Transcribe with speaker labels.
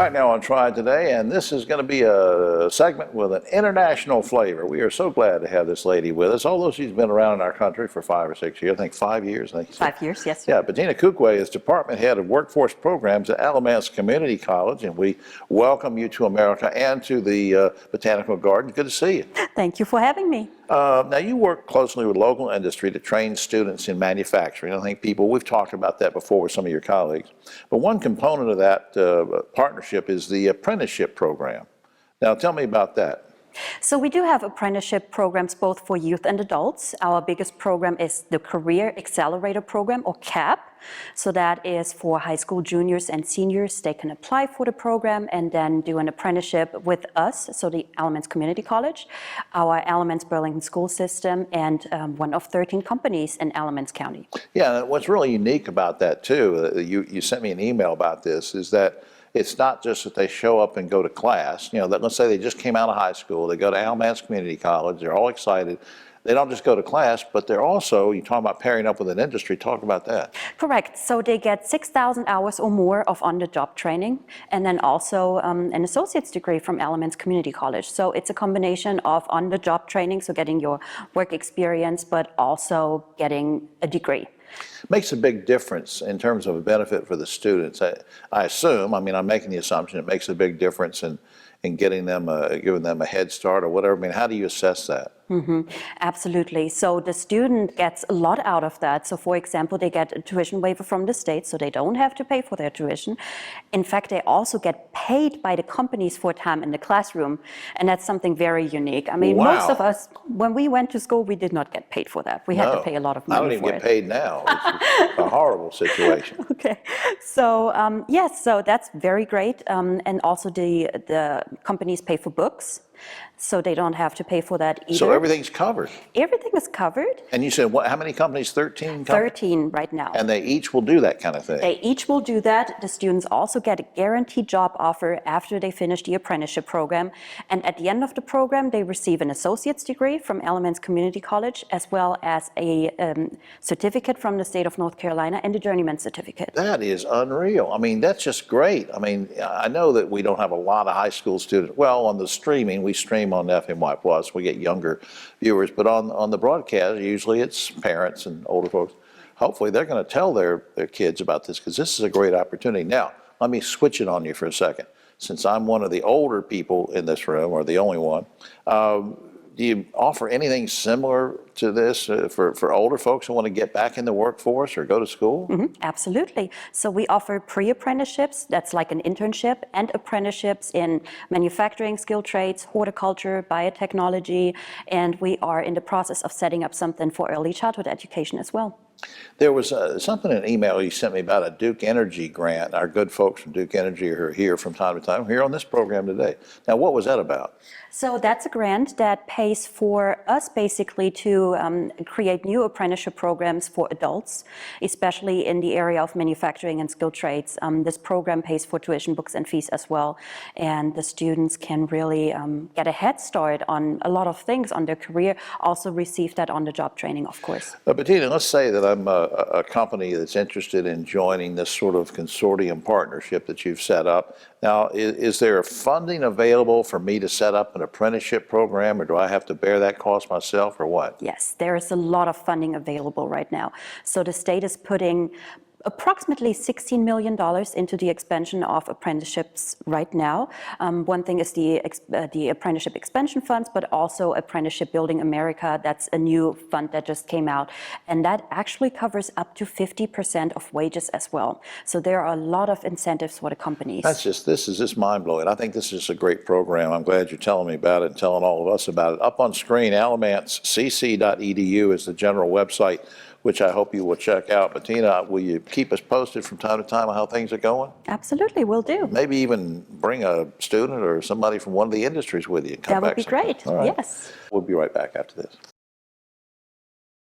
Speaker 1: Back now on Triad Today, and this is going to be a segment with an international flavor. We are so glad to have this lady with us, although she's been around in our country for 5 or 6 years, I think 5 years.
Speaker 2: 5 years, yes.
Speaker 1: Yeah, Bettina Akukwe is Department Head of Workforce Programs at Alamance Community College, and we welcome you to America and to the Botanical Garden. Good to see you.
Speaker 2: Thank you for having me.
Speaker 1: Now, you work closely with local industry to train students in manufacturing. I think we've talked about that before with some of your colleagues. But one component of that partnership is the apprenticeship program. Now, tell me about that.
Speaker 2: So we do have apprenticeship programs both for youth and adults. Our biggest program is the Career Accelerator Program, or CAP. So that is for high school juniors and seniors. They can apply for the program and then do an apprenticeship with us, so the Alamance Community College, our Alamance Burlington School System, and one of 13 companies in Alamance County.
Speaker 1: Yeah, and what's really unique about that too, you sent me an email about this, is that it's not just that they show up and go to class. You know, let's say they just came out of high school, they go to Alamance Community College, they're all excited. They don't just go to class, but they're also, you talk about pairing up with an industry, talk about that.
Speaker 2: Correct. So they get 6,000 hours or more of on-the-job training, and then also an associate's degree from Alamance Community College. So it's a combination of on-the-job training, so getting your work experience, but also getting a degree.
Speaker 1: Makes a big difference in terms of a benefit for the students. I assume, I mean, I'm making the assumption it makes a big difference in getting them, giving them a head start or whatever. I mean, how do you assess that?
Speaker 2: Absolutely. So the student gets a lot out of that. So for example, they get a tuition waiver from the state, so they don't have to pay for their tuition. In fact, they also get paid by the companies for time in the classroom, and that's something very unique. I mean,
Speaker 1: Wow.
Speaker 2: most of us, when we went to school, we did not get paid for that. We had to pay a lot of money for it.
Speaker 1: I don't even get paid now. It's a horrible situation.
Speaker 2: Okay, so yes, so that's very great, and also the companies pay for books, so they don't have to pay for that either.
Speaker 1: So everything's covered.
Speaker 2: Everything is covered.
Speaker 1: And you said, what, how many companies? 13 companies?
Speaker 2: 13 right now.
Speaker 1: And they each will do that kind of thing?
Speaker 2: They each will do that. The students also get a guaranteed job offer after they finish the apprenticeship program. And at the end of the program, they receive an associate's degree from Alamance Community College, as well as a certificate from the state of North Carolina and a journeyman certificate.
Speaker 1: That is unreal. I mean, that's just great. I mean, I know that we don't have a lot of high school students. Well, on the streaming, we stream on FMY Plus. We get younger viewers, but on the broadcast, usually it's parents and older folks. Hopefully, they're going to tell their kids about this, because this is a great opportunity. Now, let me switch it on you for a second. Since I'm one of the older people in this room, or the only one, do you offer anything similar to this for older folks who want to get back in the workforce or go to school?
Speaker 2: Absolutely. So we offer pre-apprenticeships, that's like an internship, and apprenticeships in manufacturing, skilled trades, horticulture, biotechnology, and we are in the process of setting up something for early childhood education as well.
Speaker 1: There was something in an email you sent me about a Duke Energy grant. Our good folks from Duke Energy are here from time to time, here on this program today. Now, what was that about?
Speaker 2: So that's a grant that pays for us basically to create new apprenticeship programs for adults, especially in the area of manufacturing and skilled trades. This program pays for tuition, books, and fees as well. And the students can really get a head start on a lot of things on their career, also receive that on-the-job training, of course.
Speaker 1: Bettina, let's say that I'm a company that's interested in joining this sort of consortium partnership that you've set up. Now, is there funding available for me to set up an apprenticeship program, or do I have to bear that cost myself, or what?
Speaker 2: Yes, there is a lot of funding available right now. So the state is putting approximately $16 million into the expansion of apprenticeships right now. One thing is the apprenticeship expansion funds, but also Apprenticeship Building America. That's a new fund that just came out. And that actually covers up to 50% of wages as well. So there are a lot of incentives for the companies.
Speaker 1: This is just mind-blowing. I think this is a great program. I'm glad you're telling me about it and telling all of us about it. Up on screen, alamancecc.edu is the general website, which I hope you will check out. Bettina, will you keep us posted from time to time on how things are going?
Speaker 2: Absolutely, will do.
Speaker 1: Maybe even bring a student or somebody from one of the industries with you.
Speaker 2: That would be great, yes.
Speaker 1: We'll be right back after this.